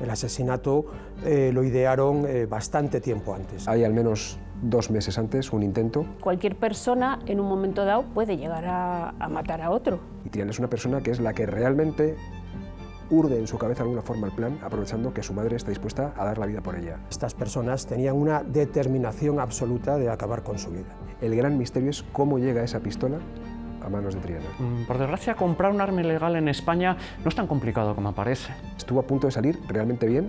El asesinato lo idearon bastante tiempo antes. Hay al menos 2 meses antes un intento. Cualquier persona en un momento dado puede llegar a matar a otro. Y Triana es una persona que es la que realmente urde en su cabeza de alguna forma el plan, aprovechando que su madre está dispuesta a dar la vida por ella. Estas personas tenían una determinación absoluta de acabar con su vida. El gran misterio es cómo llega esa pistola a manos de Triana. Por desgracia, comprar un arma ilegal en España no es tan complicado como parece. Estuvo a punto de salir realmente bien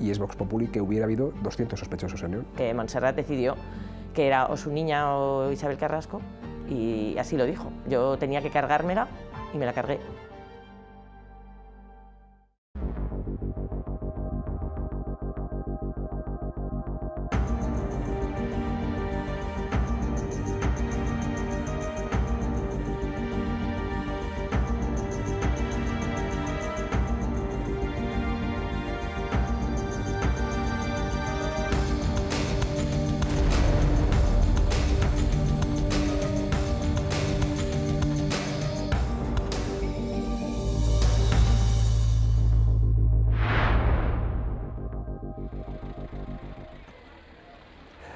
y es Vox Populi que hubiera habido 200 sospechosos en León. Que Montserrat decidió que era o su niña o Isabel Carrasco y así lo dijo. Yo tenía que cargármela y me la cargué.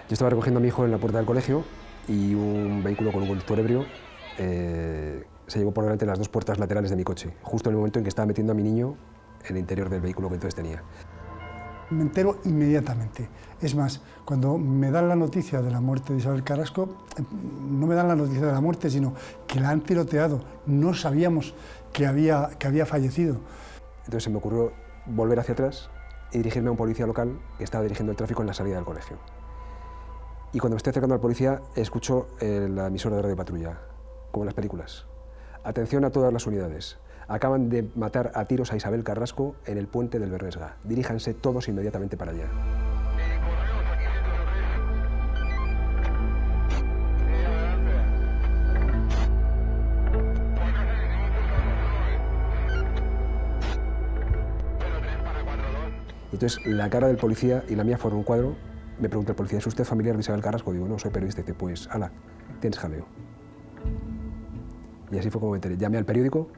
Yo estaba recogiendo a mi hijo en la puerta del colegio y un vehículo con un conductor ebrio se llevó por delante las 2 puertas laterales de mi coche, justo en el momento en que estaba metiendo a mi niño en el interior del vehículo que entonces tenía. Me entero inmediatamente. Es más, cuando me dan la noticia de la muerte de Isabel Carrasco, no me dan la noticia de la muerte, sino que la han tiroteado. No sabíamos que había fallecido. Entonces se me ocurrió volver hacia atrás y dirigirme a un policía local que estaba dirigiendo el tráfico en la salida del colegio. Y cuando me estoy acercando al policía, escucho la emisora de Radio Patrulla, como en las películas. Atención a todas las unidades. Acaban de matar a tiros a Isabel Carrasco en el puente del Berresga. Diríjanse todos inmediatamente para allá. Entonces, la cara del policía y la mía fueron un cuadro. Me pregunta el policía, ¿es usted familiar de Isabel Carrasco? Digo, no, soy periodista. Dice, pues, ala, tienes jaleo. Y así fue como me enteré. Llamé al periódico.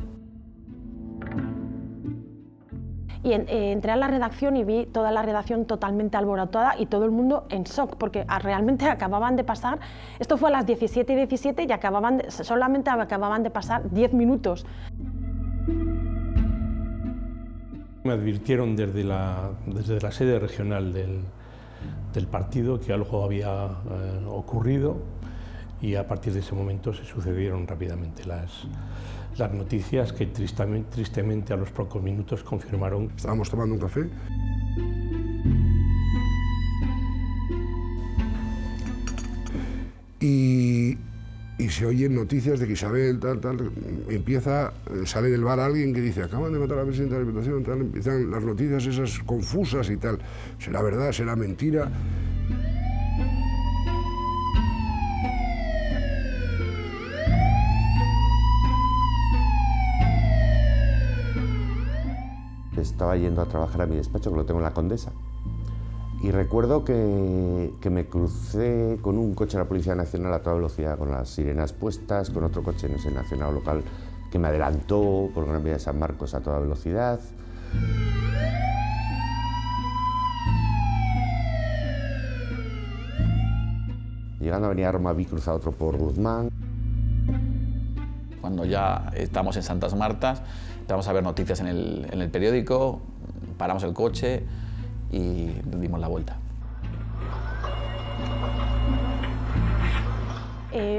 Y entré a la redacción y vi toda la redacción totalmente alborotada y todo el mundo en shock, porque realmente acababan de pasar, esto fue a las 17:17 y solamente acababan de pasar 10 minutos. Me advirtieron desde la sede regional del partido que algo había ocurrido y a partir de ese momento se sucedieron rápidamente las noticias que tristemente a los pocos minutos confirmaron. Estábamos tomando un café y se oyen noticias de que Isabel, sale del bar alguien que dice acaban de matar a la presidenta de la Diputación, tal, empiezan las noticias esas confusas y tal. ¿Será verdad? ¿Será mentira? Estaba yendo a trabajar a mi despacho, que lo tengo en la Condesa, y recuerdo que me crucé con un coche de la Policía Nacional a toda velocidad, con las sirenas puestas, con otro coche, no sé, nacional o local, que me adelantó por Gran Vía de San Marcos a toda velocidad. Llegando a Avenida Roma vi cruzado otro por Guzmán. Cuando ya estamos en Santas Martas, empezamos a ver noticias en el periódico, paramos el coche y dimos la vuelta.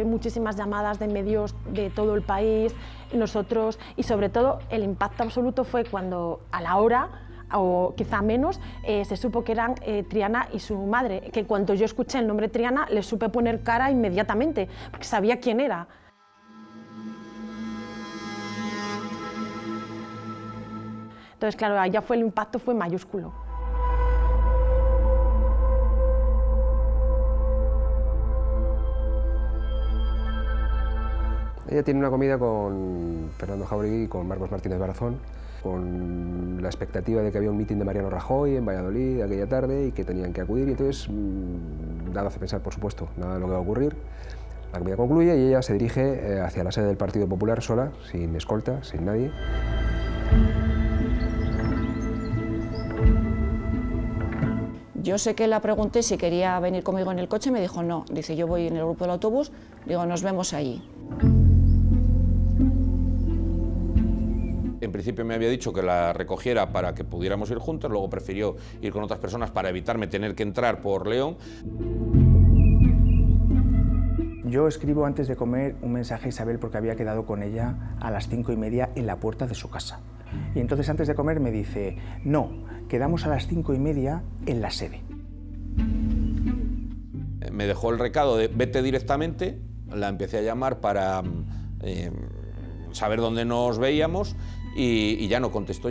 Muchísimas llamadas de medios de todo el país, nosotros, y sobre todo el impacto absoluto fue cuando a la hora, o quizá menos, se supo que eran Triana y su madre, que cuando yo escuché el nombre Triana le supe poner cara inmediatamente, porque sabía quién era. Entonces, claro, allá el impacto fue mayúsculo. Ella tiene una comida con Fernando Jáuregui y con Marcos Martínez Barazón, con la expectativa de que había un mitin de Mariano Rajoy en Valladolid aquella tarde y que tenían que acudir, y entonces nada hace pensar, por supuesto, nada de lo que va a ocurrir. La comida concluye y ella se dirige hacia la sede del Partido Popular sola, sin escolta, sin nadie. Yo sé que la pregunté si quería venir conmigo en el coche, me dijo no. Dice, yo voy en el grupo del autobús, digo, nos vemos allí. En principio me había dicho que la recogiera para que pudiéramos ir juntos, luego prefirió ir con otras personas para evitarme tener que entrar por León. Yo escribo antes de comer un mensaje a Isabel porque había quedado con ella a las 5:30 en la puerta de su casa. Y entonces antes de comer me dice, no, quedamos a las 5:30 en la sede. Me dejó el recado de vete directamente, la empecé a llamar para saber dónde nos veíamos y ya no contestó.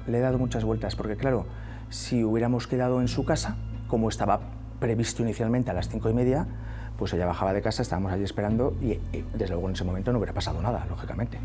Le he dado muchas vueltas porque claro, si hubiéramos quedado en su casa, como estaba previsto inicialmente a las 5:30, pues ella bajaba de casa, estábamos allí esperando y desde luego en ese momento no hubiera pasado nada, lógicamente.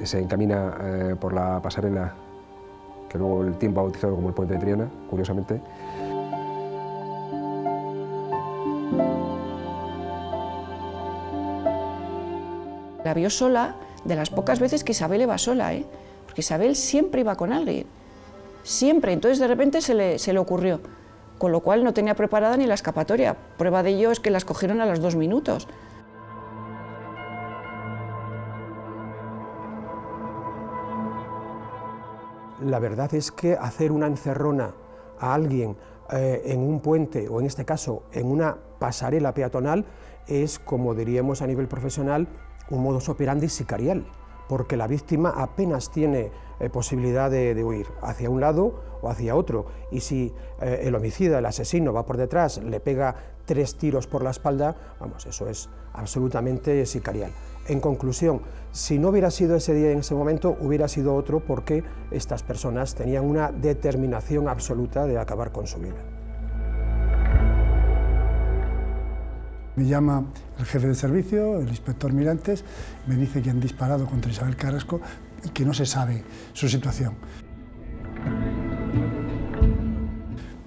Se encamina por la pasarela, que luego el tiempo ha bautizado como el puente de Triana, curiosamente. La vio sola, de las pocas veces que Isabel iba sola, porque Isabel siempre iba con alguien, siempre. Entonces de repente se le ocurrió, con lo cual no tenía preparada ni la escapatoria. Prueba de ello es que las cogieron a los 2 minutos. La verdad es que hacer una encerrona a alguien en un puente, o en este caso en una pasarela peatonal, es, como diríamos a nivel profesional, un modus operandi sicarial, porque la víctima apenas tiene posibilidad de huir hacia un lado o hacia otro, y si el homicida, el asesino, va por detrás, le pega 3 tiros por la espalda, vamos, eso es absolutamente sicarial. En conclusión, si no hubiera sido ese día en ese momento, hubiera sido otro, porque estas personas tenían una determinación absoluta de acabar con su vida. Me llama el jefe de servicio, el inspector Mirantes, me dice que han disparado contra Isabel Carrasco y que no se sabe su situación.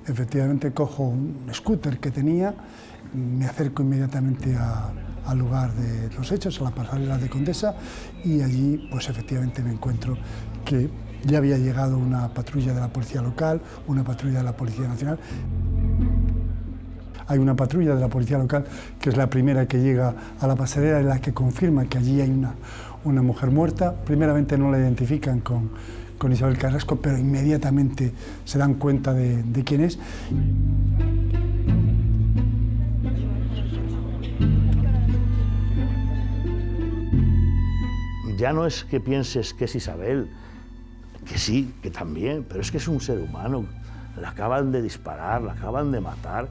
Efectivamente cojo un scooter que tenía, me acerco inmediatamente al lugar de los hechos, a la pasarela de Condesa, y allí pues efectivamente me encuentro que ya había llegado una patrulla de la policía local, una patrulla de la Policía Nacional. Hay una patrulla de la policía local que es la primera que llega a la pasarela, en la que confirma que allí hay una mujer muerta. Primeramente no la identifican con Isabel Carrasco, pero inmediatamente se dan cuenta de quién es. Ya no es que pienses que es Isabel, que sí, que también, pero es que es un ser humano. La acaban de disparar, la acaban de matar.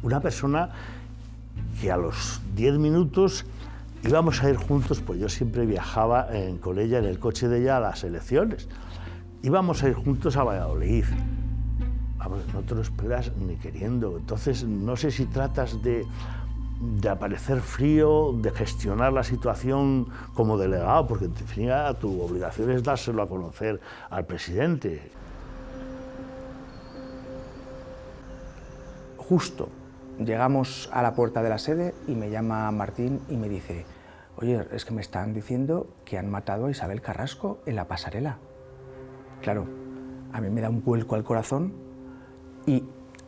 Una persona que a los 10 minutos íbamos a ir juntos, pues yo siempre viajaba con ella en el coche de ella a las elecciones. Íbamos a ir juntos a Valladolid. Vamos, no te lo esperas ni queriendo. Entonces, no sé si tratas de aparecer frío, de gestionar la situación como delegado, porque en definitiva tu obligación es dárselo a conocer al presidente. Justo llegamos a la puerta de la sede y me llama Martín y me dice: oye, es que me están diciendo que han matado a Isabel Carrasco en la pasarela. Claro, a mí me da un vuelco al corazón y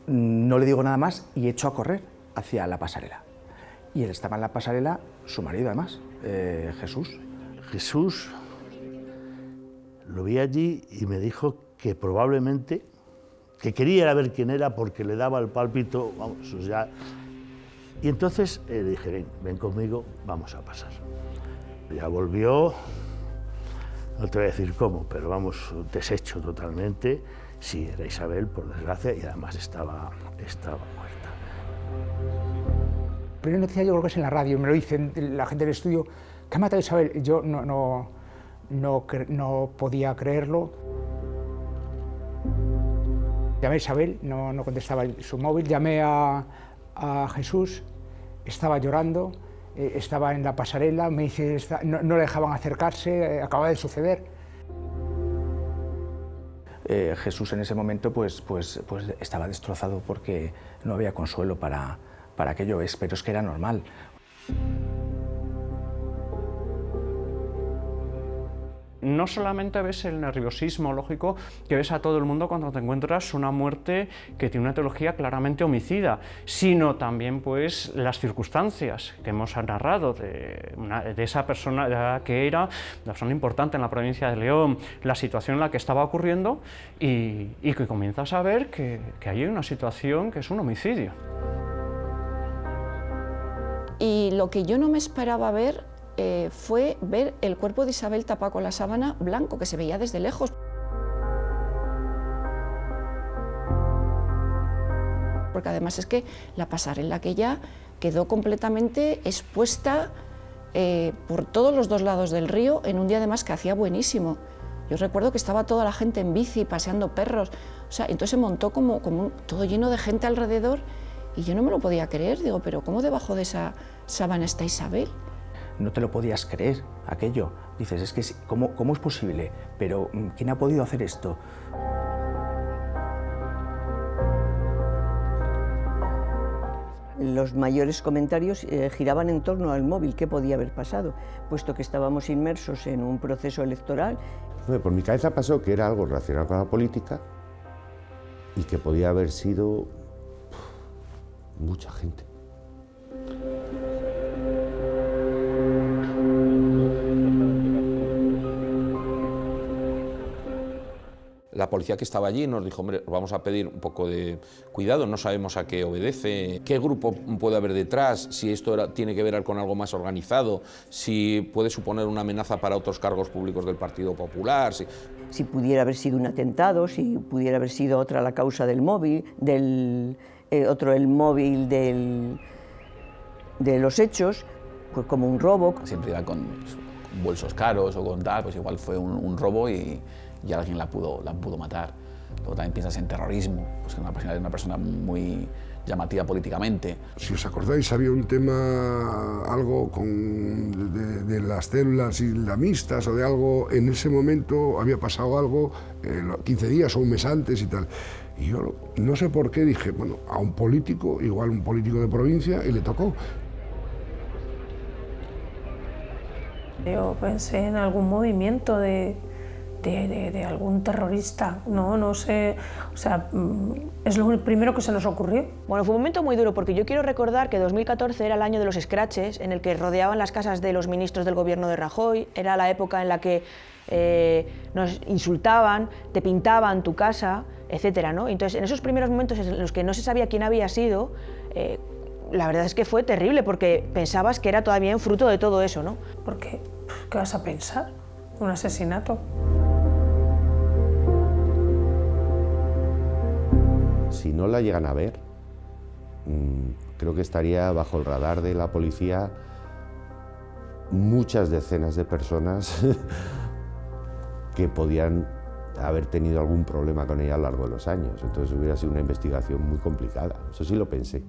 No le digo nada más y echo a correr hacia la pasarela. Y él estaba en la pasarela, su marido además, Jesús. Jesús lo vi allí y me dijo que probablemente, que quería ir a ver quién era porque le daba el pálpito, vamos, ya. Y entonces le dije, ven conmigo, vamos a pasar. Ya volvió, no te voy a decir cómo, pero vamos, deshecho totalmente. Sí, era Isabel, por desgracia, y además estaba muerta. La primera noticia yo creo que es en la radio, me lo dicen la gente del estudio, que ha matado a Isabel. Yo no podía creerlo. Llamé a Isabel, no contestaba su móvil, llamé a Jesús, estaba llorando, estaba en la pasarela, me dice, no le dejaban acercarse, acaba de suceder. Jesús en ese momento pues estaba destrozado porque no había consuelo para aquello, pero es que era normal. No solamente ves el nerviosismo lógico que ves a todo el mundo cuando te encuentras una muerte que tiene una etiología claramente homicida, sino también pues las circunstancias que hemos narrado de esa persona que era una persona importante en la provincia de León, la situación en la que estaba ocurriendo y que comienzas a ver que hay una situación que es un homicidio. Y lo que yo no me esperaba ver fue ver el cuerpo de Isabel tapado con la sábana blanco, que se veía desde lejos. Porque además es que la pasarela aquella quedó completamente expuesta por todos los dos lados del río en un día además que hacía buenísimo. Yo recuerdo que estaba toda la gente en bici, paseando perros, o sea, entonces se montó como todo lleno de gente alrededor y yo no me lo podía creer, digo, pero ¿cómo debajo de esa sábana está Isabel? No te lo podías creer, aquello. Dices, es que ¿cómo es posible? Pero ¿quién ha podido hacer esto? Los mayores comentarios giraban en torno al móvil, qué podía haber pasado, puesto que estábamos inmersos en un proceso electoral. Por mi cabeza pasó que era algo relacionado con la política y que podía haber sido mucha gente. La policía que estaba allí nos dijo, hombre, vamos a pedir un poco de cuidado, no sabemos a qué obedece, qué grupo puede haber detrás, si esto tiene que ver con algo más organizado, si puede suponer una amenaza para otros cargos públicos del Partido Popular. Si pudiera haber sido un atentado, si pudiera haber sido otra la causa del móvil, otro el móvil de los hechos, pues como un robo. Siempre iba con bolsos caros o con tal, pues igual fue un robo y alguien la pudo matar. Luego también piensas en terrorismo, pues que una persona muy llamativa políticamente. Si os acordáis, había un tema, algo de las células islamistas o de algo, en ese momento había pasado algo, 15 días o un mes antes y tal. Y yo no sé por qué dije, bueno, a un político, igual un político de provincia, y le tocó. Yo pensé en algún movimiento de algún terrorista, no sé, o sea, es lo primero que se nos ocurrió. Bueno, fue un momento muy duro porque yo quiero recordar que 2014 era el año de los escraches, en el que rodeaban las casas de los ministros del gobierno de Rajoy, era la época en la que nos insultaban, te pintaban tu casa, etcétera, ¿no? Entonces, en esos primeros momentos en los que no se sabía quién había sido, la verdad es que fue terrible porque pensabas que era todavía un fruto de todo eso, ¿no? Porque, ¿qué vas a pensar? Un asesinato. Si no la llegan a ver, creo que estaría bajo el radar de la policía muchas decenas de personas que podían haber tenido algún problema con ella a lo largo de los años. Entonces hubiera sido una investigación muy complicada. Eso sí lo pensé.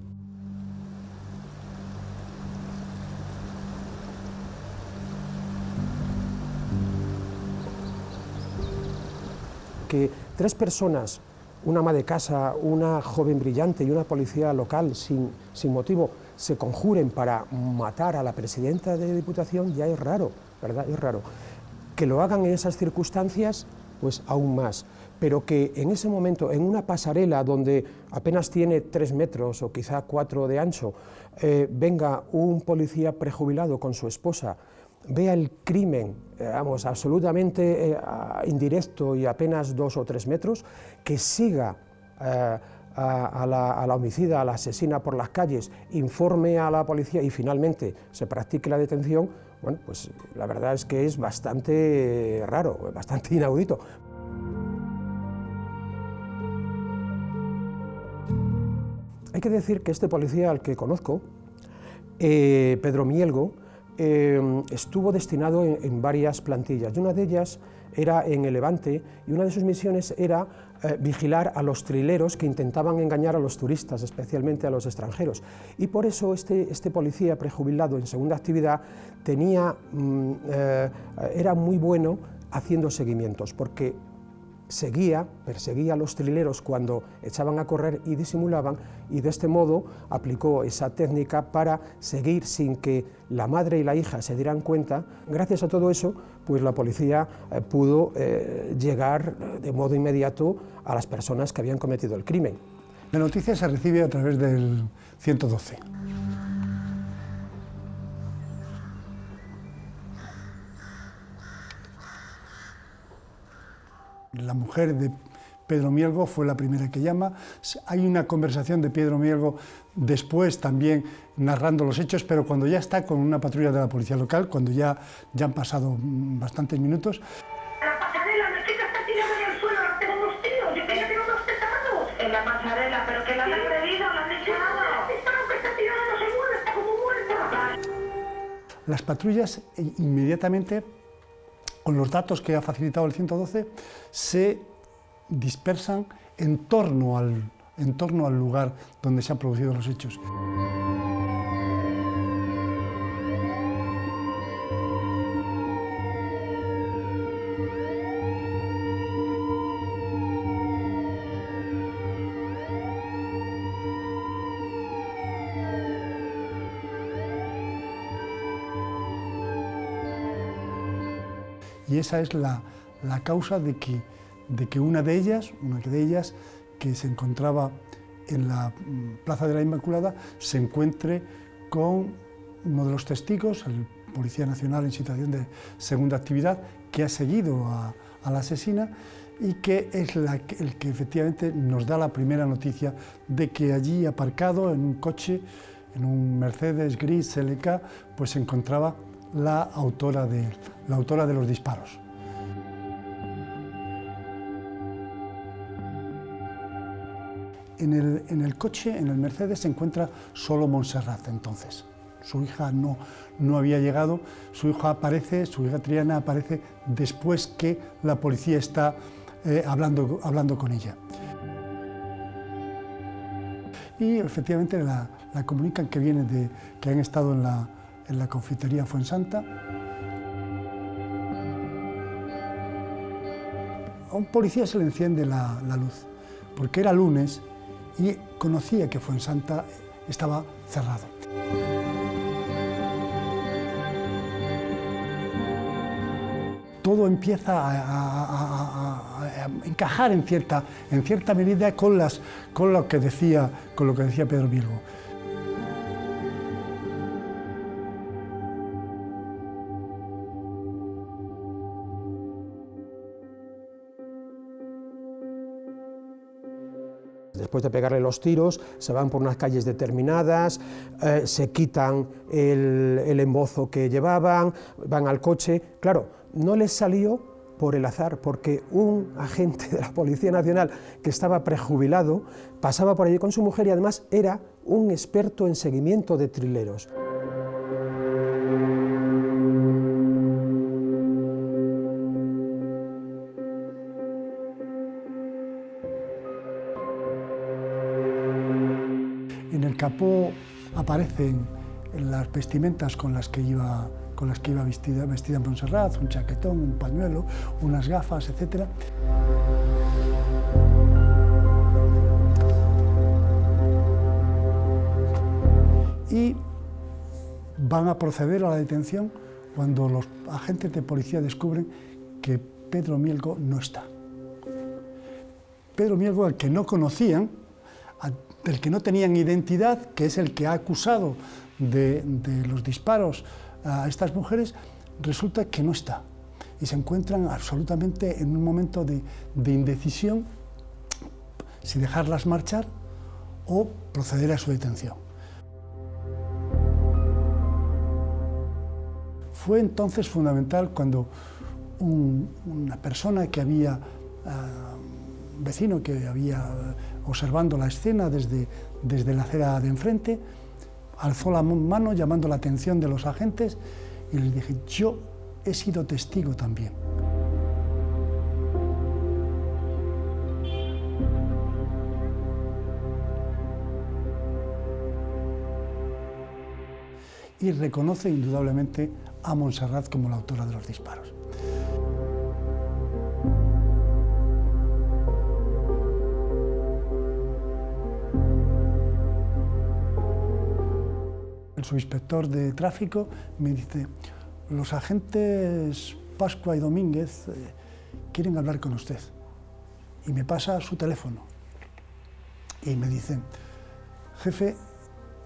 Que tres personas, una ama de casa, una joven brillante y una policía local sin motivo, se conjuren para matar a la presidenta de Diputación, ya es raro, ¿verdad? Es raro. Que lo hagan en esas circunstancias, pues aún más. pero que en ese momento, en una pasarela donde apenas tiene 3 metros o quizá 4 de ancho, venga un policía prejubilado con su esposa, vea el crimen, absolutamente indirecto y apenas 2 o 3 metros, que siga a la homicida, a la asesina por las calles, informe a la policía y finalmente se practique la detención, bueno, pues la verdad es que es bastante raro, bastante inaudito. Hay que decir que este policía al que conozco, Pedro Mielgo, estuvo destinado en varias plantillas, y una de ellas era en el Levante, y una de sus misiones era vigilar a los trileros que intentaban engañar a los turistas, especialmente a los extranjeros. Y por eso este policía prejubilado en segunda actividad era muy bueno haciendo seguimientos, porque perseguía a los trileros cuando echaban a correr y disimulaban, y de este modo aplicó esa técnica para seguir sin que la madre y la hija se dieran cuenta. Gracias a todo eso, pues la policía pudo llegar de modo inmediato a las personas que habían cometido el crimen. La noticia se recibe a través del 112. La mujer de Pedro Mielgo fue la primera que llama. Hay una conversación de Pedro Mielgo después también narrando los hechos, pero cuando ya está con una patrulla de la policía local, cuando ya han pasado bastantes minutos. La pasarela, mi chica está tirada en el suelo, tengo unos tiros, yo tenía que tener unos petardos. En la pasarela, pero que la han agredido, la han hecho nada. Esta no, que está tirada, no se mueve, está como muerta. Las patrullas inmediatamente, con los datos que ha facilitado el 112, se dispersan en torno al lugar donde se han producido los hechos. Y esa es la causa de que una de ellas, que se encontraba en la Plaza de la Inmaculada, se encuentre con uno de los testigos, el Policía Nacional en situación de segunda actividad, que ha seguido a la asesina y que es el que efectivamente nos da la primera noticia de que allí aparcado en un coche, en un Mercedes gris LK, pues se encontraba la autora de los disparos. En el coche, en el Mercedes, se encuentra solo Montserrat entonces. Su hija no había llegado, su hija Triana aparece después que la policía está hablando con ella. Y efectivamente la comunican que han estado en la confitería Fuensanta. A un policía se le enciende la luz, porque era lunes y conocía que Fuensanta estaba cerrado. Todo empieza a encajar en cierta medida con lo que decía Pedro Mielgo. Después de pegarle los tiros, se van por unas calles determinadas, se quitan el embozo que llevaban, van al coche. Claro, no les salió por el azar, porque un agente de la Policía Nacional que estaba prejubilado pasaba por allí con su mujer y además era un experto en seguimiento de trileros. En el capó aparecen las vestimentas con las que iba vestida Montserrat, un chaquetón, un pañuelo, unas gafas, etc. Y van a proceder a la detención cuando los agentes de policía descubren que Pedro Mielgo no está. Pedro Mielgo, al que no conocían, del que no tenían identidad, que es el que ha acusado de los disparos a estas mujeres, resulta que no está. Y se encuentran absolutamente en un momento de indecisión si dejarlas marchar o proceder a su detención. Fue entonces fundamental cuando una persona que había, un vecino que había observando la escena desde la acera de enfrente, alzó la mano llamando la atención de los agentes y les dije, yo he sido testigo también. Y reconoce indudablemente a Montserrat como la autora de los disparos. El subinspector de tráfico me dice, los agentes Pascua y Domínguez quieren hablar con usted. Y me pasa su teléfono. Y me dicen, jefe,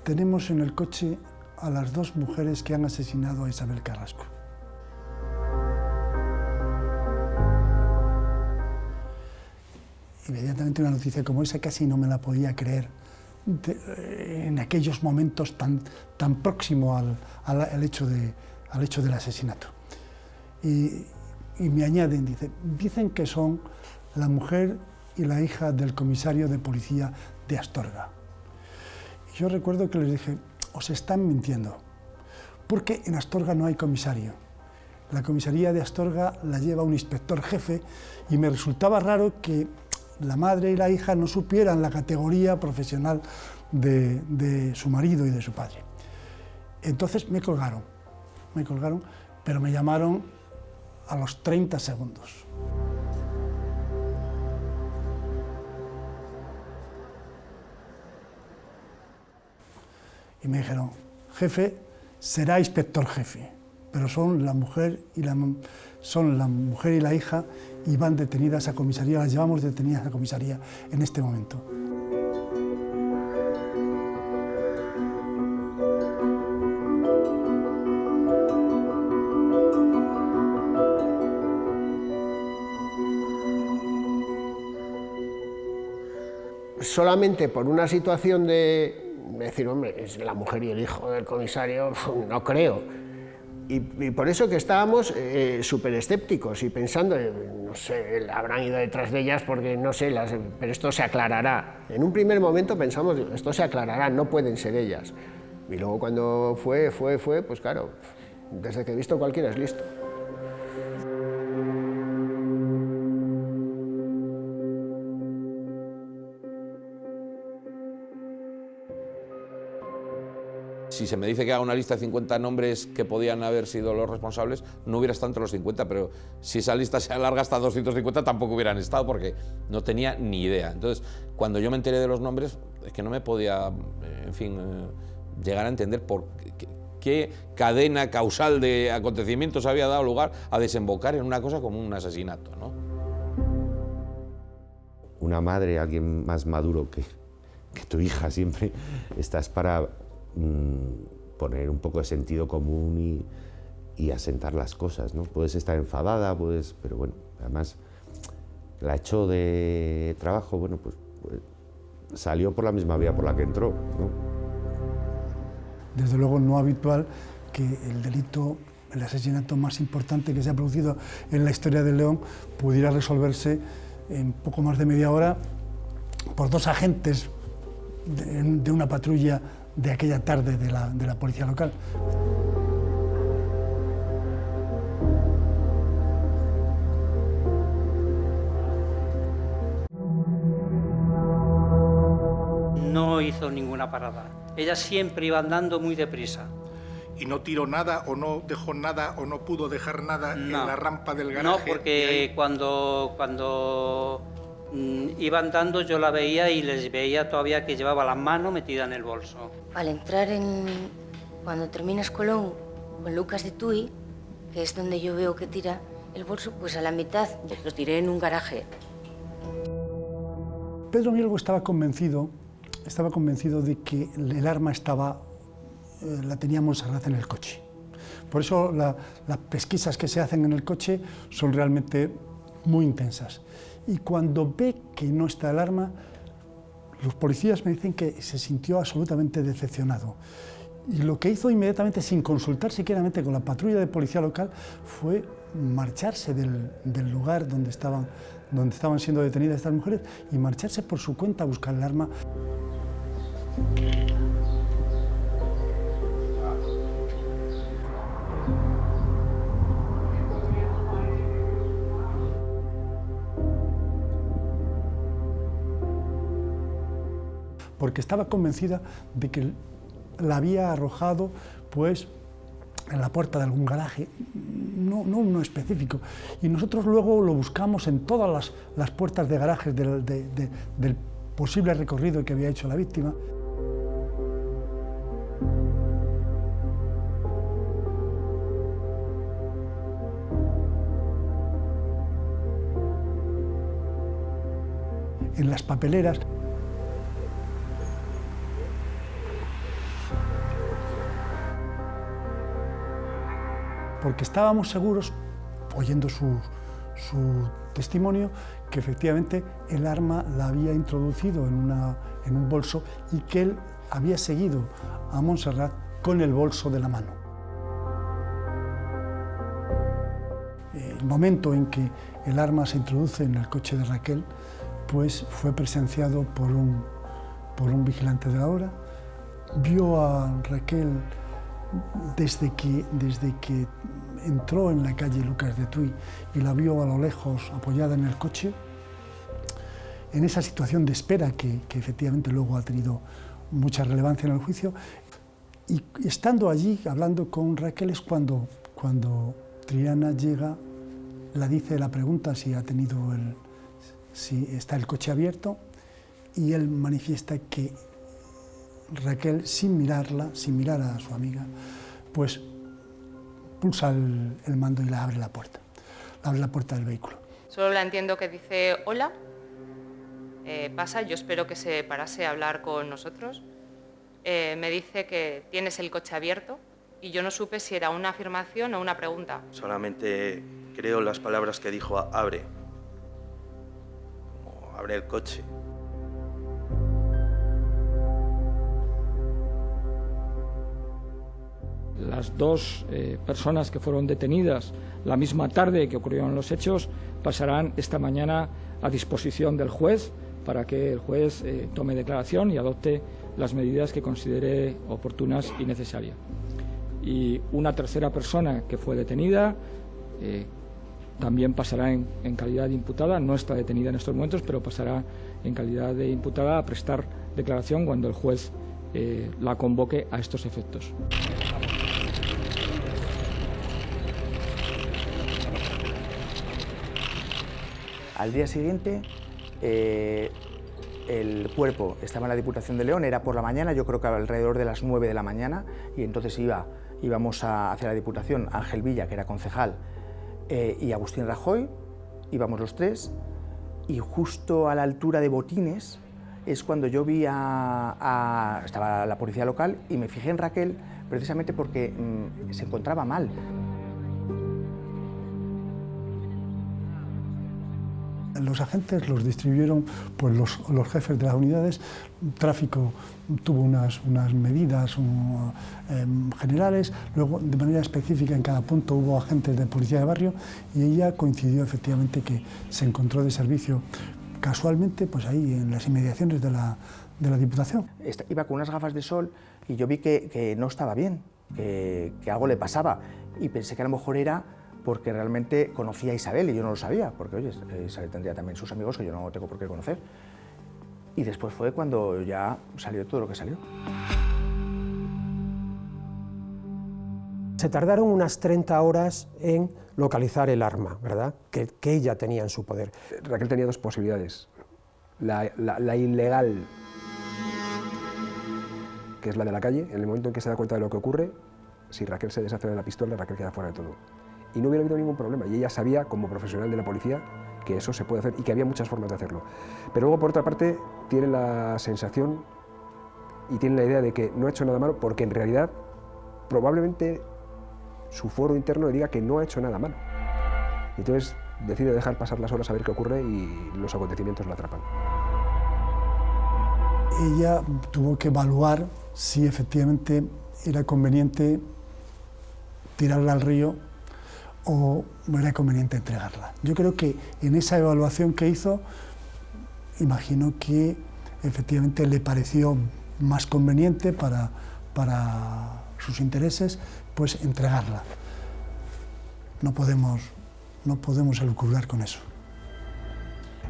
tenemos en el coche a las dos mujeres que han asesinado a Isabel Carrasco. Inmediatamente una noticia como esa casi no me la podía creer en aquellos momentos tan próximo al hecho del asesinato. Y me añaden, dicen que son la mujer y la hija del comisario de policía de Astorga. Y yo recuerdo que les dije, os están mintiendo, porque en Astorga no hay comisario. La comisaría de Astorga la lleva un inspector jefe y me resultaba raro que la madre y la hija no supieran la categoría profesional de su marido y de su padre. Entonces me colgaron, pero me llamaron a los 30 segundos. Y me dijeron, jefe, será inspector jefe, pero son la mujer y la hija y van detenidas a comisaría, las llevamos detenidas a comisaría en este momento. Solamente por una situación de decir, hombre, es la mujer y el hijo del comisario, no creo. Y por eso que estábamos súper escépticos y pensando, no sé, habrán ido detrás de ellas porque no sé, pero esto se aclarará. En un primer momento pensamos, esto se aclarará, no pueden ser ellas. Y luego cuando fue, pues claro, desde que he visto cualquiera es listo. Si se me dice que haga una lista de 50 nombres que podían haber sido los responsables, no hubiera estado entre los 50, pero si esa lista se alarga hasta 250 tampoco hubieran estado porque no tenía ni idea. Entonces, cuando yo me enteré de los nombres, es que no me podía, en fin, llegar a entender por qué cadena causal de acontecimientos había dado lugar a desembocar en una cosa como un asesinato, ¿no? Una madre, alguien más maduro que tu hija siempre, estás para poner un poco de sentido común y asentar las cosas, ¿no? Puedes estar enfadada, pero bueno, además la echó de trabajo, bueno, pues salió por la misma vía por la que entró, ¿no? Desde luego no habitual que el delito, el asesinato más importante que se ha producido en la historia de León pudiera resolverse en poco más de media hora por dos agentes de una patrulla de aquella tarde de la policía local. No hizo ninguna parada. Ella siempre iba andando muy deprisa. ¿Y no tiró nada o no dejó nada o no pudo dejar nada en la rampa del garaje? No, porque cuando iba andando yo la veía y les veía todavía que llevaba la mano metida en el bolso. Al entrar cuando terminas Colón, con Lucas de Tui, que es donde yo veo que tira el bolso, pues a la mitad lo tiré en un garaje. Pedro Mielgo estaba convencido de que el arma la tenía Montserrat en el coche. Por eso las pesquisas que se hacen en el coche son realmente muy intensas. Y cuando ve que no está el arma, los policías me dicen que se sintió absolutamente decepcionado. Y lo que hizo inmediatamente, sin consultar siquiera con la patrulla de policía local, fue marcharse del lugar donde estaban siendo detenidas estas mujeres y marcharse por su cuenta a buscar el arma. Porque estaba convencida de que la había arrojado pues, en la puerta de algún garaje, no uno específico. Y nosotros luego lo buscamos en todas las puertas de garajes del posible recorrido que había hecho la víctima. En las papeleras. Porque estábamos seguros, oyendo su testimonio, que efectivamente el arma la había introducido en un bolso y que él había seguido a Montserrat con el bolso de la mano. El momento en que el arma se introduce en el coche de Raquel, pues fue presenciado por un vigilante de la hora. Vio a Raquel desde que entró en la calle Lucas de Tuy y la vio a lo lejos apoyada en el coche, en esa situación de espera que efectivamente luego ha tenido mucha relevancia en el juicio. Y estando allí hablando con Raquel es cuando Triana llega, la pregunta si está el coche abierto, y él manifiesta que Raquel, sin mirar a su amiga, pues pulsa el mando y le abre la puerta del vehículo. Solo la entiendo que dice hola, pasa, yo espero que se parase a hablar con nosotros. Me dice que tienes el coche abierto y yo no supe si era una afirmación o una pregunta. Solamente creo las palabras que dijo abre, o abre el coche. Las dos personas que fueron detenidas la misma tarde que ocurrieron los hechos pasarán esta mañana a disposición del juez para que el juez tome declaración y adopte las medidas que considere oportunas y necesarias. Y una tercera persona que fue detenida también pasará en calidad de imputada, no está detenida en estos momentos, pero pasará en calidad de imputada a prestar declaración cuando el juez la convoque a estos efectos. Al día siguiente, el cuerpo estaba en la Diputación de León, era por la mañana, yo creo que alrededor de las 9 de la mañana, y entonces íbamos hacia la Diputación, Ángel Villa, que era concejal, y Agustín Rajoy, íbamos los tres, y justo a la altura de Botines es cuando yo vi estaba la policía local y me fijé en Raquel precisamente porque se encontraba mal. Los agentes los distribuyeron pues, los jefes de las unidades. Tráfico tuvo unas medidas generales, luego de manera específica en cada punto hubo agentes de policía de barrio y ella coincidió efectivamente que se encontró de servicio casualmente pues ahí en las inmediaciones de la Diputación. Iba con unas gafas de sol y yo vi que no estaba bien, que algo le pasaba y pensé que a lo mejor era porque realmente conocía a Isabel y yo no lo sabía, porque oye, Isabel tendría también sus amigos que yo no tengo por qué conocer. Y después fue cuando ya salió todo lo que salió. Se tardaron unas 30 horas en localizar el arma, ¿verdad?, que ella tenía en su poder. Raquel tenía dos posibilidades. La ilegal, que es la de la calle, en el momento en que se da cuenta de lo que ocurre, si Raquel se deshace de la pistola, Raquel queda fuera de todo. Y no hubiera habido ningún problema. Y ella sabía, como profesional de la policía, que eso se puede hacer y que había muchas formas de hacerlo. Pero luego, por otra parte, tiene la sensación y tiene la idea de que no ha hecho nada malo, porque en realidad probablemente su fuero interno le diga que no ha hecho nada malo. Entonces decide dejar pasar las horas a ver qué ocurre y los acontecimientos la atrapan. Ella tuvo que evaluar si efectivamente era conveniente tirarla al río o era conveniente entregarla. Yo creo que en esa evaluación que hizo, imagino que efectivamente le pareció más conveniente para sus intereses, pues entregarla. No podemos elucubrar con eso.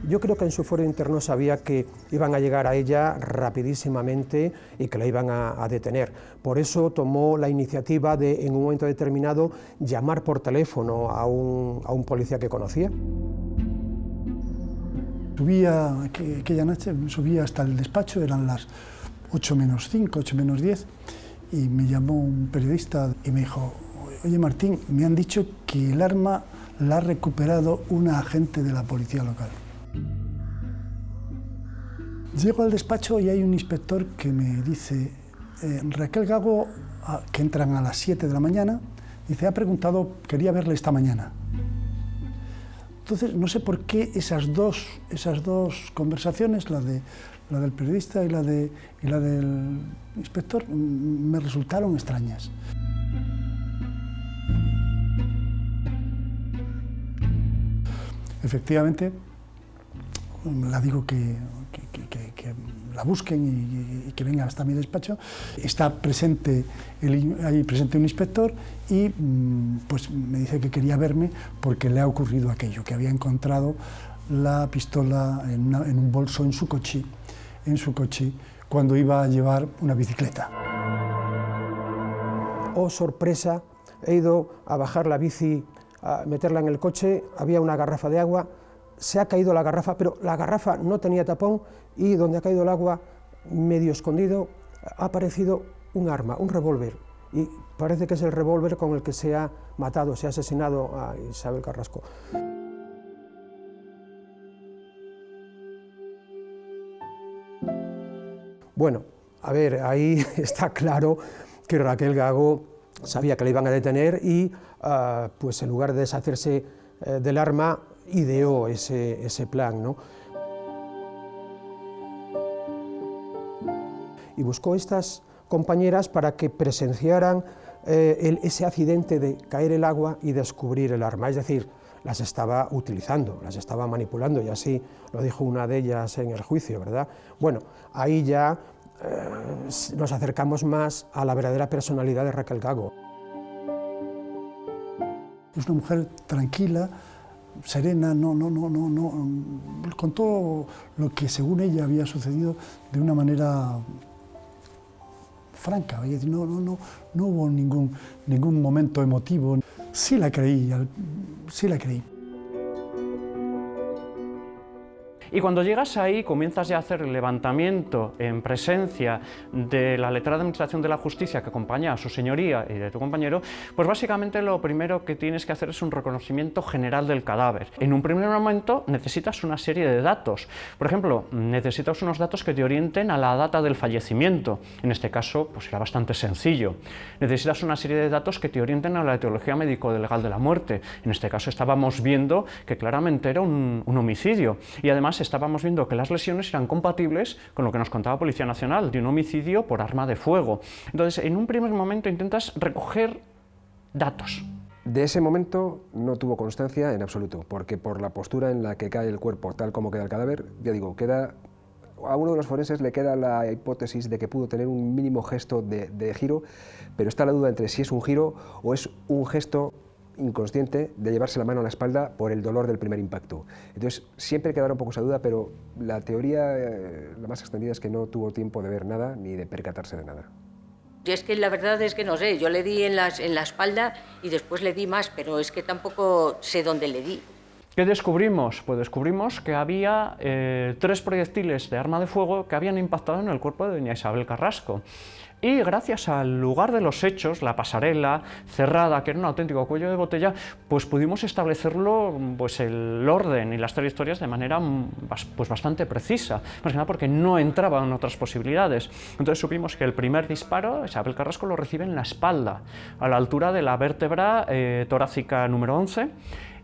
Yo creo que en su fuero interno sabía que iban a llegar a ella rapidísimamente y que la iban a detener. Por eso tomó la iniciativa de, en un momento determinado, llamar por teléfono a un policía que conocía. Subía, aquella noche, subía hasta el despacho, eran las 8 menos 5, 8 menos 10, y me llamó un periodista y me dijo: oye Martín, me han dicho que el arma la ha recuperado una agente de la policía local. Llego al despacho y hay un inspector que me dice: Raquel Gago, que entran a las 7 de la mañana, dice, ha preguntado, quería verle esta mañana. Entonces, no sé por qué esas dos conversaciones, la del periodista y la del inspector, me resultaron extrañas. Efectivamente, la digo que la busquen y que venga hasta mi despacho. Está presente ahí presente un inspector y pues me dice que quería verme porque le ha ocurrido aquello, que había encontrado la pistola en un bolso en su coche cuando iba a llevar una bicicleta. Oh, sorpresa, he ido a bajar la bici, a meterla en el coche, había una garrafa de agua, se ha caído la garrafa, pero la garrafa no tenía tapón y donde ha caído el agua, medio escondido, ha aparecido un arma, un revólver, y parece que es el revólver con el que se ha matado, se ha asesinado a Isabel Carrasco. Bueno, a ver, ahí está claro que Raquel Gago sabía que la iban a detener y pues en lugar de deshacerse del arma, ideó ese plan, ¿no? Y buscó estas compañeras para que presenciaran ese accidente de caer el agua y descubrir el arma, es decir, las estaba utilizando, las estaba manipulando, y así lo dijo una de ellas en el juicio, ¿verdad? Bueno, ahí ya nos acercamos más a la verdadera personalidad de Raquel Gago. Es una mujer tranquila, serena, con todo lo que según ella había sucedido de una manera franca, no hubo ningún momento emotivo. Sí la creí. Y cuando llegas ahí, comienzas ya a hacer el levantamiento en presencia de la letrada de Administración de la Justicia que acompaña a su señoría y de tu compañero, pues básicamente lo primero que tienes que hacer es un reconocimiento general del cadáver. En un primer momento necesitas una serie de datos. Por ejemplo, necesitas unos datos que te orienten a la data del fallecimiento. En este caso, pues era bastante sencillo. Necesitas una serie de datos que te orienten a la etiología médico-legal de la muerte. En este caso estábamos viendo que claramente era un homicidio. Y además estábamos viendo que las lesiones eran compatibles con lo que nos contaba Policía Nacional, de un homicidio por arma de fuego. Entonces, en un primer momento intentas recoger datos. De ese momento no tuvo constancia en absoluto, porque por la postura en la que cae el cuerpo, tal como queda el cadáver, ya digo, a uno de los forenses le queda la hipótesis de que pudo tener un mínimo gesto de giro, pero está la duda entre si es un giro o es un gesto inconsciente de llevarse la mano a la espalda por el dolor del primer impacto. Entonces siempre quedará un poco esa duda, pero la teoría la más extendida es que no tuvo tiempo de ver nada ni de percatarse de nada. Y es que la verdad es que no sé, yo le di en la espalda y después le di más, pero es que tampoco sé dónde le di. ¿Qué descubrimos? Pues descubrimos que había 3 proyectiles de arma de fuego que habían impactado en el cuerpo de doña Isabel Carrasco. Y gracias al lugar de los hechos, la pasarela cerrada, que era un auténtico cuello de botella, pues pudimos establecerlo, pues el orden y las trayectorias de manera pues bastante precisa, más que nada porque no entraban otras posibilidades. Entonces supimos que el primer disparo, Isabel Carrasco lo recibe en la espalda, a la altura de la vértebra torácica número 11.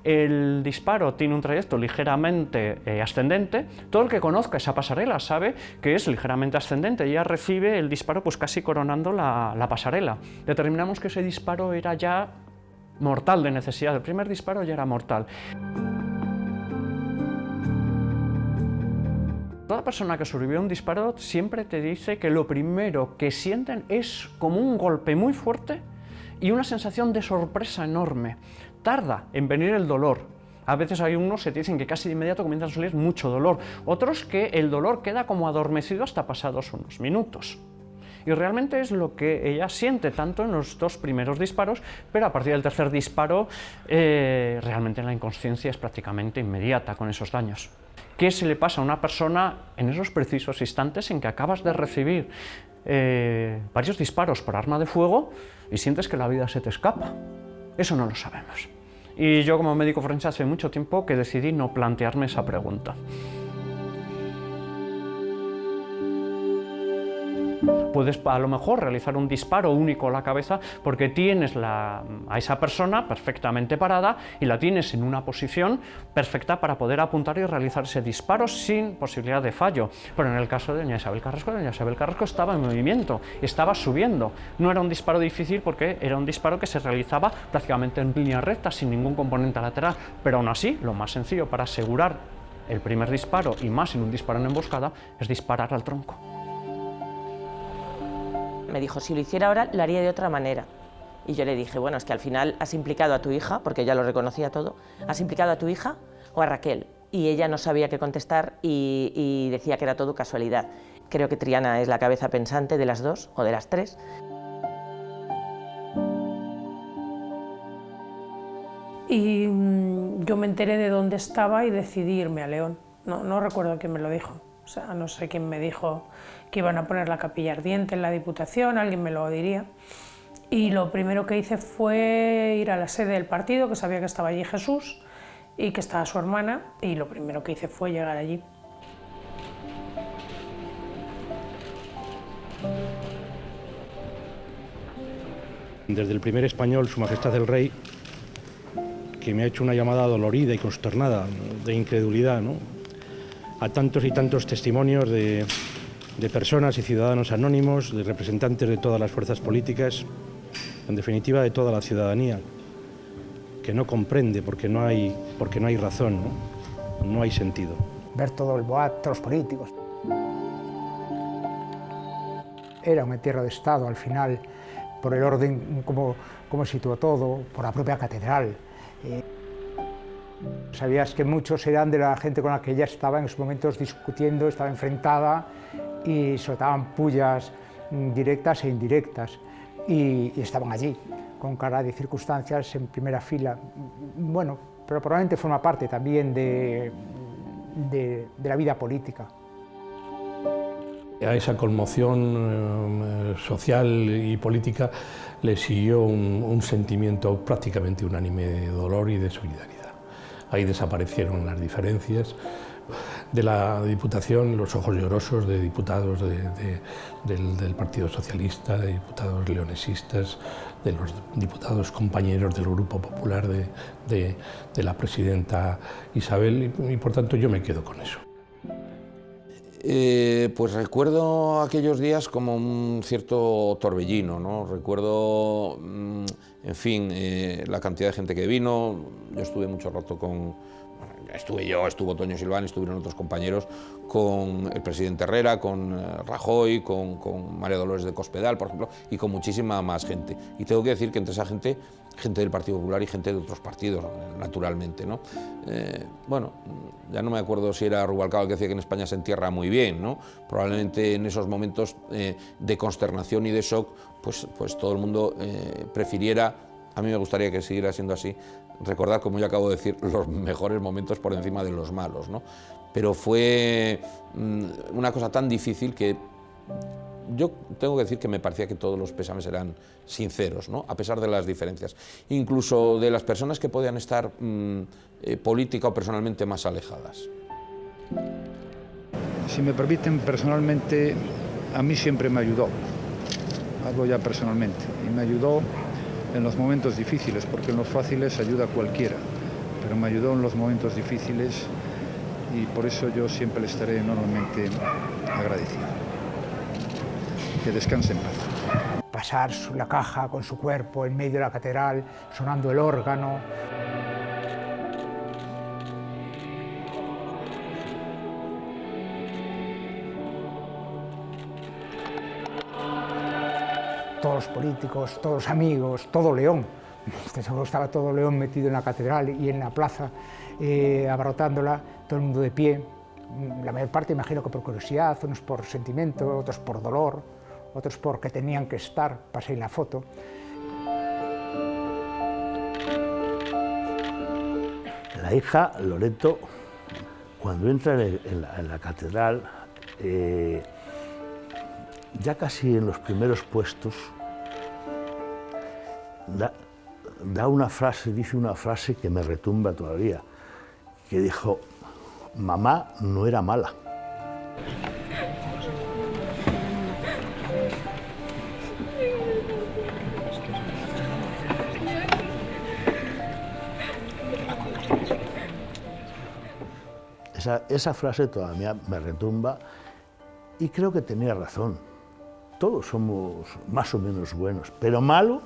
El disparo tiene un trayecto ligeramente ascendente. Todo el que conozca esa pasarela sabe que es ligeramente ascendente. Ella recibe el disparo pues casi coronando la pasarela. Determinamos que ese disparo era ya mortal de necesidad. El primer disparo ya era mortal. Toda persona que sobrevivió a un disparo siempre te dice que lo primero que sienten es como un golpe muy fuerte y una sensación de sorpresa enorme. Tarda en venir el dolor. A veces hay unos que te dicen que casi de inmediato comienzan a salir mucho dolor, otros que el dolor queda como adormecido hasta pasados unos minutos. Y realmente es lo que ella siente tanto en los 2 primeros disparos, pero a partir del tercer disparo realmente la inconsciencia es prácticamente inmediata con esos daños. ¿Qué se le pasa a una persona en esos precisos instantes en que acabas de recibir varios disparos por arma de fuego y sientes que la vida se te escapa? Eso no lo sabemos. Y yo como médico forense hace mucho tiempo que decidí no plantearme esa pregunta. Puedes a lo mejor realizar un disparo único a la cabeza porque tienes a esa persona perfectamente parada y la tienes en una posición perfecta para poder apuntar y realizar ese disparo sin posibilidad de fallo. Pero en el caso de doña Isabel Carrasco estaba en movimiento, estaba subiendo. No era un disparo difícil porque era un disparo que se realizaba prácticamente en línea recta, sin ningún componente lateral, pero aún así lo más sencillo para asegurar el primer disparo, y más en un disparo en emboscada, es disparar al tronco. Me dijo, si lo hiciera ahora, lo haría de otra manera. Y yo le dije, bueno, es que al final has implicado a tu hija, porque ella lo reconocía todo, ¿has implicado a tu hija o a Raquel? Y ella no sabía qué contestar y decía que era todo casualidad. Creo que Triana es la cabeza pensante de las 2 o de las 3. Y yo me enteré de dónde estaba y decidí irme a León. No recuerdo quién me lo dijo. O sea, no sé quién me dijo que iban a poner la capilla ardiente en la Diputación, alguien me lo diría. Y lo primero que hice fue ir a la sede del partido, que sabía que estaba allí Jesús y que estaba su hermana, y lo primero que hice fue llegar allí. Desde el primer español, Su Majestad el Rey, que me ha hecho una llamada dolorida y consternada, de incredulidad, ¿no?, a tantos y tantos testimonios de personas y ciudadanos anónimos, de representantes de todas las fuerzas políticas, en definitiva de toda la ciudadanía, que no comprende porque no hay razón, no hay sentido. Ver todo el boato, todos los políticos. Era un entierro de Estado al final, por el orden, cómo situó todo, por la propia catedral. Sabías que muchos eran de la gente con la que ella estaba en esos momentos discutiendo, estaba enfrentada y soltaban pullas directas e indirectas y estaban allí, con cara de circunstancias en primera fila. Bueno, pero probablemente forma parte también de la vida política. A esa conmoción social y política le siguió un sentimiento prácticamente unánime de dolor y de solidaridad. Ahí desaparecieron las diferencias. De la Diputación, los ojos llorosos de diputados del Partido Socialista, de diputados leonesistas, de los diputados compañeros del Grupo Popular de la presidenta Isabel, y por tanto yo me quedo con eso. Pues recuerdo aquellos días como un cierto torbellino, ¿no? Recuerdo, en fin, la cantidad de gente que vino. Yo estuve mucho rato estuvo Toño Silván, estuvieron otros compañeros, con el presidente Herrera, con Rajoy, con María Dolores de Cospedal, por ejemplo, y con muchísima más gente. Y tengo que decir que entre esa gente del Partido Popular y gente de otros partidos, naturalmente, ¿no? Bueno, ya no me acuerdo si era Rubalcaba el que decía que en España se entierra muy bien, ¿no? Probablemente en esos momentos de consternación y de shock, pues todo el mundo prefiriera A mí me gustaría que siguiera siendo así, recordar, como yo acabo de decir, los mejores momentos por encima de los malos, ¿no? Pero fue una cosa tan difícil que yo tengo que decir que me parecía que todos los pésames eran sinceros, ¿no? A pesar de las diferencias, incluso de las personas que podían estar política o personalmente más alejadas. Si me permiten, personalmente, a mí siempre me ayudó, hablo ya personalmente, y me ayudó en los momentos difíciles, porque en los fáciles ayuda a cualquiera, pero me ayudó en los momentos difíciles y por eso yo siempre le estaré enormemente agradecido. Que descanse en paz. Pasar la caja con su cuerpo en medio de la catedral, sonando el órgano. Todos los políticos, todos los amigos, todo León. Seguro estaba todo León metido en la catedral y en la plaza, abarrotándola, todo el mundo de pie. La mayor parte, imagino que por curiosidad, unos por sentimiento, otros por dolor, otros porque tenían que estar, pasé en la foto. La hija, Loreto, cuando entra en la catedral, ya casi en los primeros puestos, da una frase, dice una frase que me retumba todavía, que dijo: mamá no era mala. Esa frase todavía me retumba y creo que tenía razón. Todos somos más o menos buenos, pero malo,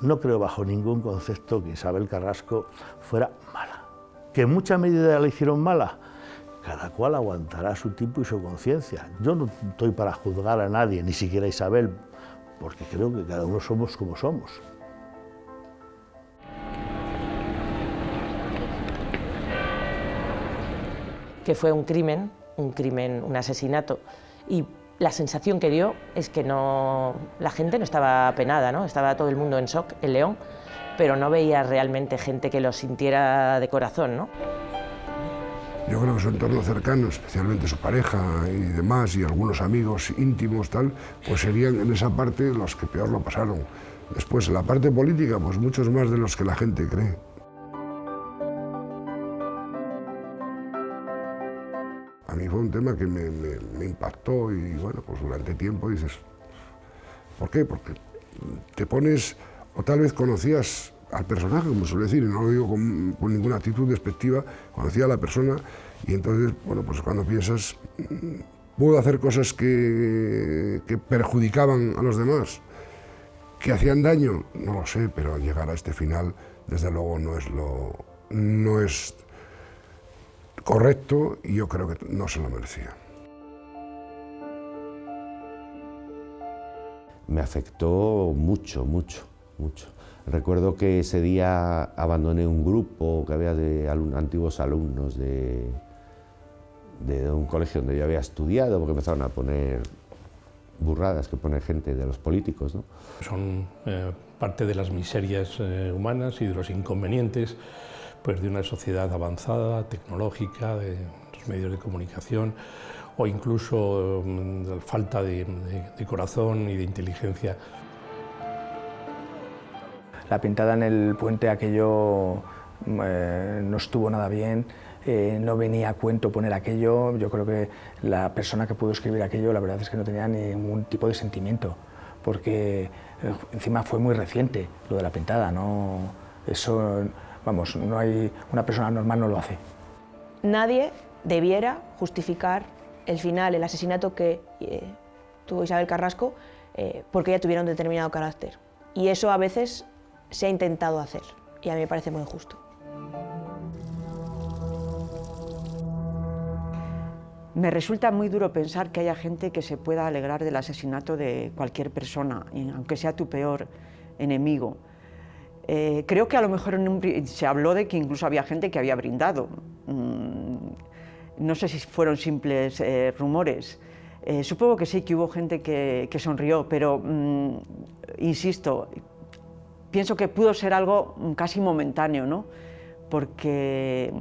no creo bajo ningún concepto que Isabel Carrasco fuera mala. ¿Que en mucha medida la hicieron mala? Cada cual aguantará su tipo y su conciencia. Yo no estoy para juzgar a nadie, ni siquiera a Isabel, porque creo que cada uno somos como somos. Que fue un crimen, un asesinato, y la sensación que dio es que la gente no estaba apenada, ¿no? Estaba todo el mundo en shock, en León, pero no veía realmente gente que lo sintiera de corazón, ¿no? Yo creo que su entorno cercano, especialmente su pareja y demás, y algunos amigos íntimos, tal, pues serían en esa parte los que peor lo pasaron. Después, en la parte política, pues muchos más de los que la gente cree. A mí fue un tema que me impactó y, bueno, pues durante tiempo dices, ¿por qué? Porque te pones, o tal vez conocías al personaje, como suele decir, y no lo digo con ninguna actitud despectiva, conocía a la persona y entonces, bueno, pues cuando piensas, ¿puedo hacer cosas que perjudicaban a los demás? ¿Que hacían daño? No lo sé, pero llegar a este final, desde luego, no es correcto y yo creo que no se lo merecía. Me afectó mucho, mucho, mucho. Recuerdo que ese día abandoné un grupo que había de antiguos alumnos de un colegio donde yo había estudiado, porque empezaron a poner burradas que pone gente de los políticos, ¿no? Son parte de las miserias humanas y de los inconvenientes, pues, de una sociedad avanzada, tecnológica, de los medios de comunicación, o incluso la falta de corazón y de inteligencia. La pintada en el puente, aquello no estuvo nada bien, no venía a cuento poner aquello. Yo creo que la persona que pudo escribir aquello, la verdad es que no tenía ningún tipo de sentimiento, porque encima fue muy reciente lo de la pintada, ¿no? Eso, vamos, no hay, una persona normal no lo hace. Nadie debiera justificar el final, el asesinato que tuvo Isabel Carrasco, porque ella tuviera un determinado carácter. Y eso a veces se ha intentado hacer, y a mí me parece muy injusto. Me resulta muy duro pensar que haya gente que se pueda alegrar del asesinato de cualquier persona, aunque sea tu peor enemigo. Creo que a lo mejor se habló de que incluso había gente que había brindado. No sé si fueron simples rumores. Supongo que sí, que hubo gente que sonrió, pero insisto, pienso que pudo ser algo casi momentáneo, ¿no? Porque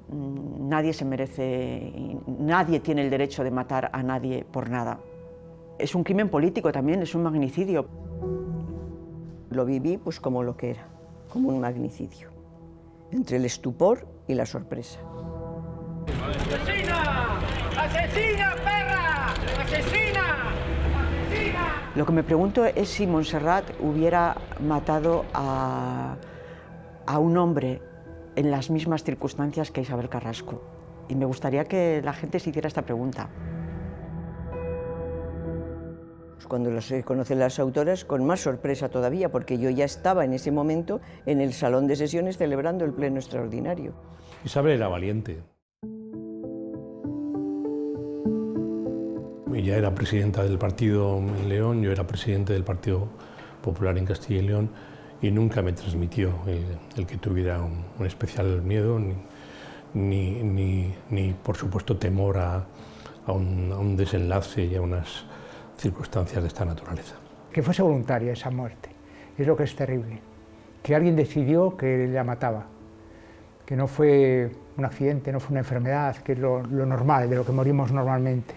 nadie se merece, nadie tiene el derecho de matar a nadie por nada. Es un crimen político también, es un magnicidio. Lo viví pues como lo que era, como un magnicidio, entre el estupor y la sorpresa. ¡Asesina! ¡Asesina, perra! ¡Asesina! ¡Asesina! Lo que me pregunto es si Montserrat hubiera matado a un hombre en las mismas circunstancias que Isabel Carrasco. Y me gustaría que la gente se hiciera esta pregunta. Cuando los conocen las autoras, con más sorpresa todavía, porque yo ya estaba en ese momento en el salón de sesiones celebrando el pleno extraordinario. Isabel era valiente. Ella era presidenta del partido en León, yo era presidente del Partido Popular en Castilla y León, y nunca me transmitió el que tuviera un especial miedo, ni por supuesto temor a un desenlace y a unas circunstancias de esta naturaleza. Que fuese voluntaria esa muerte, es lo que es terrible. Que alguien decidió que la mataba, que no fue un accidente, no fue una enfermedad, que es lo normal, de lo que morimos normalmente.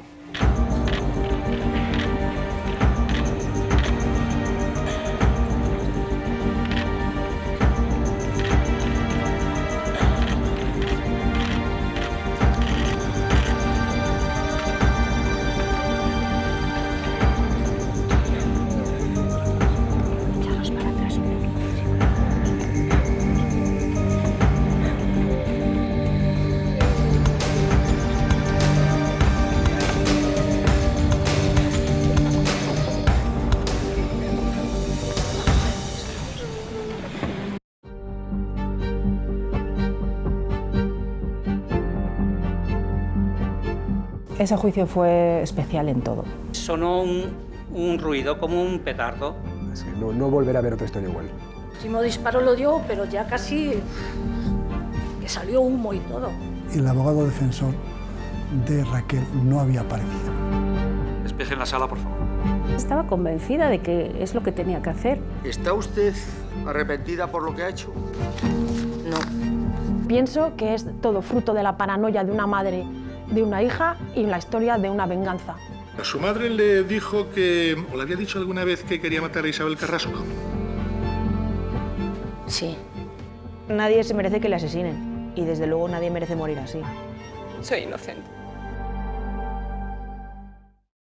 Ese juicio fue especial en todo. Sonó un ruido como un petardo. Sí, no volverá a ver otra historia igual. El último disparo lo dio, pero ya casi que salió humo y todo. El abogado defensor de Raquel no había aparecido. Despejen la sala, por favor. Estaba convencida de que es lo que tenía que hacer. ¿Está usted arrepentida por lo que ha hecho? No. Pienso que es todo fruto de la paranoia de una madre, de una hija y la historia de una venganza. ¿A su madre le dijo que, o le había dicho alguna vez que quería matar a Isabel Carrasco? Sí. Nadie se merece que le asesinen y desde luego nadie merece morir así. Soy inocente.